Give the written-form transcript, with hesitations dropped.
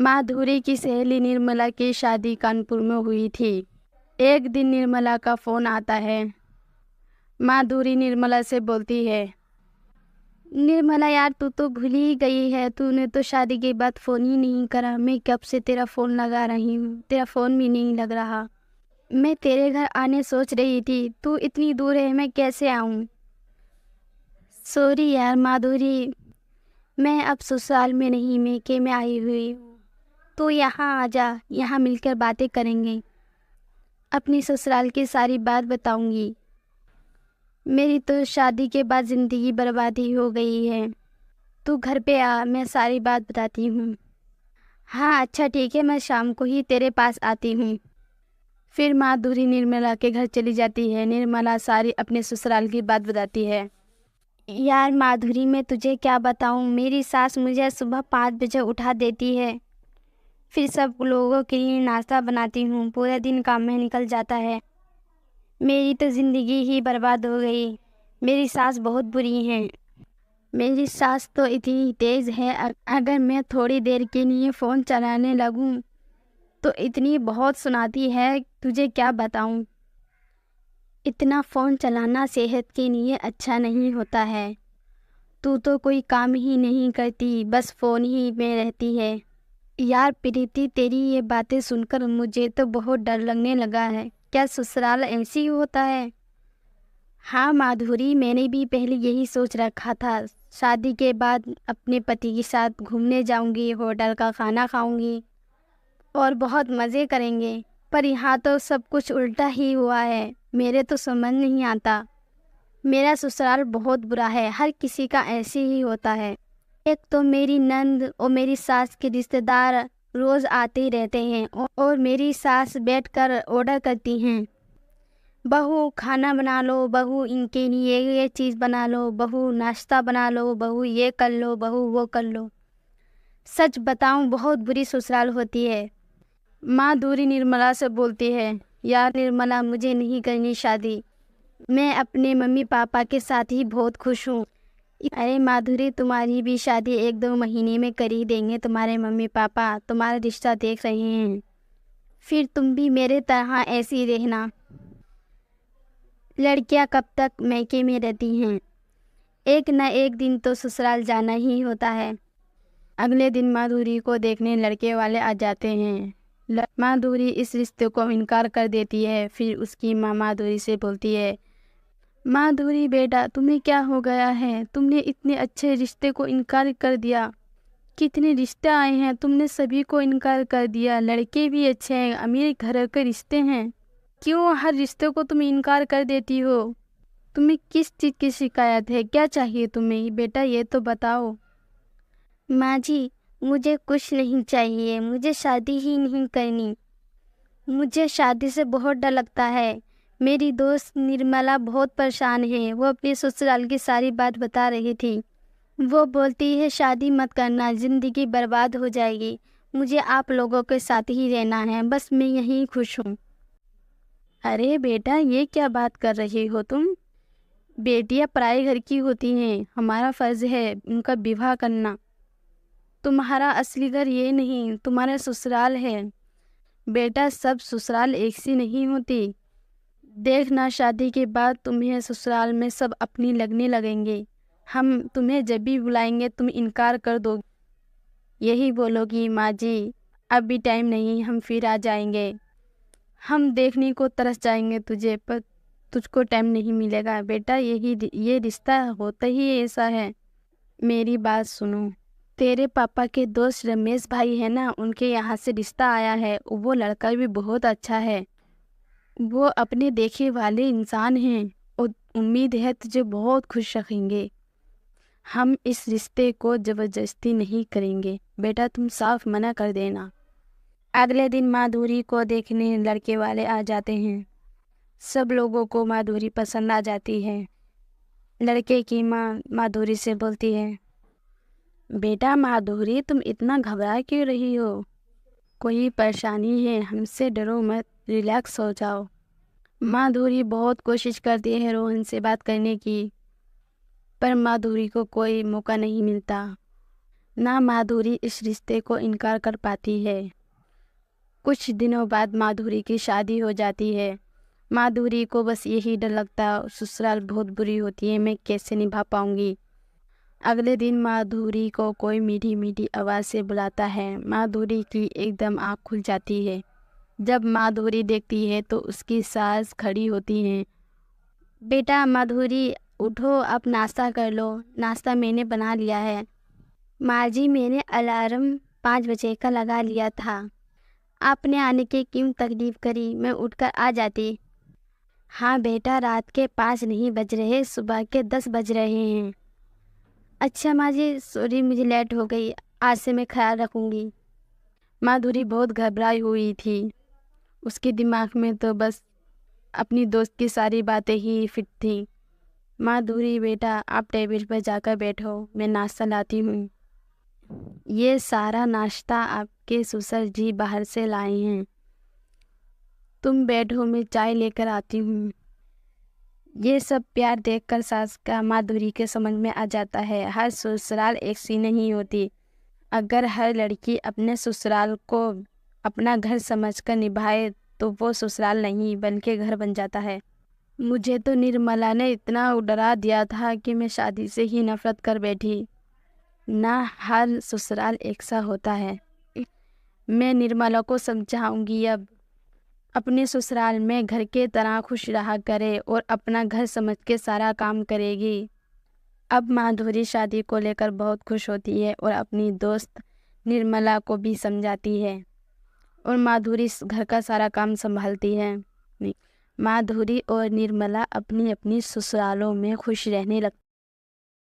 माधुरी की सहेली निर्मला की शादी कानपुर में हुई थी। एक दिन निर्मला का फ़ोन आता है। माधुरी निर्मला से बोलती है, निर्मला यार तू तो भूल ही गई है, तूने तो शादी के बाद फ़ोन ही नहीं करा। मैं कब से तेरा फ़ोन लगा रही हूँ, तेरा फ़ोन भी नहीं लग रहा। मैं तेरे घर आने सोच रही थी, तू इतनी दूर है, मैं कैसे आऊँ। सॉरी यार माधुरी, मैं अब ससुराल में नहीं मैके में आई हुई हूँ। तो यहाँ आ जा, यहाँ मिलकर बातें करेंगे। अपनी ससुराल की सारी बात बताऊंगी। मेरी तो शादी के बाद ज़िंदगी बर्बादी हो गई है। तू घर पे आ, मैं सारी बात बताती हूँ। हाँ अच्छा ठीक है, मैं शाम को ही तेरे पास आती हूँ। फिर माधुरी निर्मला के घर चली जाती है। निर्मला सारी अपने ससुराल की बात बताती है। यार माधुरी, मैं तुझे क्या बताऊँ, मेरी सास मुझे सुबह 5 बजे उठा देती है। फिर सब लोगों के लिए नाश्ता बनाती हूँ। पूरा दिन काम में निकल जाता है। मेरी तो ज़िंदगी ही बर्बाद हो गई। मेरी सास बहुत बुरी है। मेरी सास तो इतनी तेज़ है, अगर मैं थोड़ी देर के लिए फ़ोन चलाने लगूँ तो इतनी बहुत सुनाती है, तुझे क्या बताऊँ। इतना फ़ोन चलाना सेहत के लिए अच्छा नहीं होता है। तू तो कोई काम ही नहीं करती, बस फ़ोन ही में रहती है। यार प्रीति, तेरी ये बातें सुनकर मुझे तो बहुत डर लगने लगा है। क्या ससुराल ऐसे ही होता है। हाँ माधुरी, मैंने भी पहले यही सोच रखा था। शादी के बाद अपने पति के साथ घूमने जाऊंगी, होटल का खाना खाऊंगी और बहुत मज़े करेंगे। पर यहाँ तो सब कुछ उल्टा ही हुआ है। मेरे तो समझ नहीं आता। मेरा ससुराल बहुत बुरा है, हर किसी का ऐसे ही होता है। एक तो मेरी नंद और मेरी सास के रिश्तेदार रोज़ आते ही रहते हैं और मेरी सास बैठकर ऑर्डर करती हैं, बहू खाना बना लो, बहू इनके लिए ये चीज़ बना लो, बहू नाश्ता बना लो, बहू ये कर लो, बहू वो कर लो। सच बताऊं, बहुत बुरी ससुराल होती है। माधुरी निर्मला से बोलती है, यार निर्मला, मुझे नहीं करनी शादी। मैं अपने मम्मी पापा के साथ ही बहुत खुश हूँ। अरे माधुरी, तुम्हारी भी शादी 1-2 महीने में कर ही देंगे। तुम्हारे मम्मी पापा तुम्हारा रिश्ता देख रहे हैं। फिर तुम भी मेरे तरह ऐसी रहना। लड़कियां कब तक मैके में रहती हैं, एक न एक दिन तो ससुराल जाना ही होता है। अगले दिन माधुरी को देखने लड़के वाले आ जाते हैं। माधुरी इस रिश्ते को इनकार कर देती है। फिर उसकी माँ माधुरी से बोलती है, माधुरी बेटा, तुम्हें क्या हो गया है, तुमने इतने अच्छे रिश्ते को इनकार कर दिया। कितने रिश्ते आए हैं, तुमने सभी को इनकार कर दिया। लड़के भी अच्छे हैं, अमीर घर के रिश्ते हैं, क्यों हर रिश्ते को तुम इनकार कर देती हो। तुम्हें किस चीज़ की शिकायत है, क्या चाहिए तुम्हें बेटा, ये तो बताओ। माँ जी, मुझे कुछ नहीं चाहिए, मुझे शादी ही नहीं करनी। मुझे शादी से बहुत डर लगता है। मेरी दोस्त निर्मला बहुत परेशान है। वो अपने ससुराल की सारी बात बता रही थी। वो बोलती है शादी मत करना, ज़िंदगी बर्बाद हो जाएगी। मुझे आप लोगों के साथ ही रहना है, बस मैं यहीं खुश हूँ। अरे बेटा, ये क्या बात कर रही हो तुम। बेटियां पराए घर की होती हैं, हमारा फ़र्ज़ है उनका विवाह करना। तुम्हारा असली घर ये नहीं, तुम्हारा ससुराल है। बेटा, सब ससुराल एक सी नहीं होती। देखना, शादी के बाद तुम्हें ससुराल में सब अपनी लगने लगेंगे। हम तुम्हें जब भी बुलाएंगे तुम इनकार कर दो। यही बोलोगी, माँ जी अब भी टाइम नहीं, हम फिर आ जाएंगे। हम देखने को तरस जाएंगे तुझे, पर तुझको टाइम नहीं मिलेगा। बेटा, ये रिश्ता होता ही ऐसा है। मेरी बात सुनो, तेरे पापा के दोस्त रमेश भाई है ना, उनके यहाँ से रिश्ता आया है। वो लड़का भी बहुत अच्छा है। वो अपने देखे वाले इंसान हैं और उम्मीद है तुझे बहुत खुश रखेंगे। हम इस रिश्ते को ज़बरदस्ती नहीं करेंगे। बेटा, तुम साफ मना कर देना। अगले दिन माधुरी को देखने लड़के वाले आ जाते हैं। सब लोगों को माधुरी पसंद आ जाती है। लड़के की माँ माधुरी से बोलती है, बेटा माधुरी, तुम इतना घबरा क्यों रही हो। कोई परेशानी है, हमसे डरो मत, रिलैक्स हो जाओ। माधुरी बहुत कोशिश करती है रोहन से बात करने की, पर माधुरी को कोई मौका नहीं मिलता। نہ مادھوری اس رشتے کو انکار کر پاتی ہے۔ کچھ دنوں بعد مادھوری کی شادی ہو جاتی ہے۔ مادھوری کو بس یہی ڈر لگتا سسرال بہت بری ہوتی ہے، میں کیسے نبھا پاؤں گی۔ اگلے دن مادھوری کو کوئی میٹھی میٹھی آواز سے بلاتا ہے۔ مادھوری کی ایک دم آنکھ کھل جاتی ہے۔ جب مادھوری دیکھتی ہے تو اس کی ساس کھڑی ہوتی ہیں۔ بیٹا مادھوری اٹھو، اب ناشتہ کر لو۔ ناشتہ میں نے بنا لیا ہے ماں جی، میں نے الارم 5 بجے کا لگا لیا تھا، آپ نے آنے کی کیوں تکلیف کری، میں اٹھ کر آ جاتی۔ ہاں بیٹا، رات کے 5 نہیں بج رہے، صبح کے 10 بج رہے ہیں۔ اچھا ماں جی، سوری مجھے لیٹ ہو گئی، آج سے میں خیال رکھوں گی۔ مادھوری بہت گھبرائی ہوئی تھی، اس کے دماغ میں تو بس اپنی دوست کی ساری باتیں ہی فٹ تھیں۔ مادھوری بیٹا آپ ٹیبل پر جا کر بیٹھو، میں ناشتہ لاتی ہوں۔ یہ سارا ناشتہ آپ کے سسر جی باہر سے لائے ہیں، تم بیٹھو میں چائے لے کر آتی ہوں۔ یہ سب پیار دیکھ کر ساس کا مادھوری کے سمجھ میں آ جاتا ہے، ہر سسرال ایک سی نہیں ہوتی۔ اگر ہر لڑکی اپنے سسرال کو اپنا گھر سمجھ کر نبھائے تو وہ سسرال نہیں بلکہ گھر بن جاتا ہے۔ مجھے تو نرملا نے اتنا ڈرا دیا تھا کہ میں شادی سے ہی نفرت کر بیٹھی۔ نہ ہر سسرال ایک سا ہوتا ہے، میں نرملا کو سمجھاؤں گی، اب اپنے سسرال میں گھر کے طرح خوش رہا کرے اور اپنا گھر سمجھ کے سارا کام کرے گی۔ اب مادھوری شادی کو لے کر بہت خوش ہوتی ہے اور اپنی دوست نرملا کو بھی سمجھاتی ہے اور مادھوری گھر کا سارا کام سنبھالتی ہے۔ مادھوری اور نرملا اپنی اپنی سسرالوں میں خوش رہنے لگتی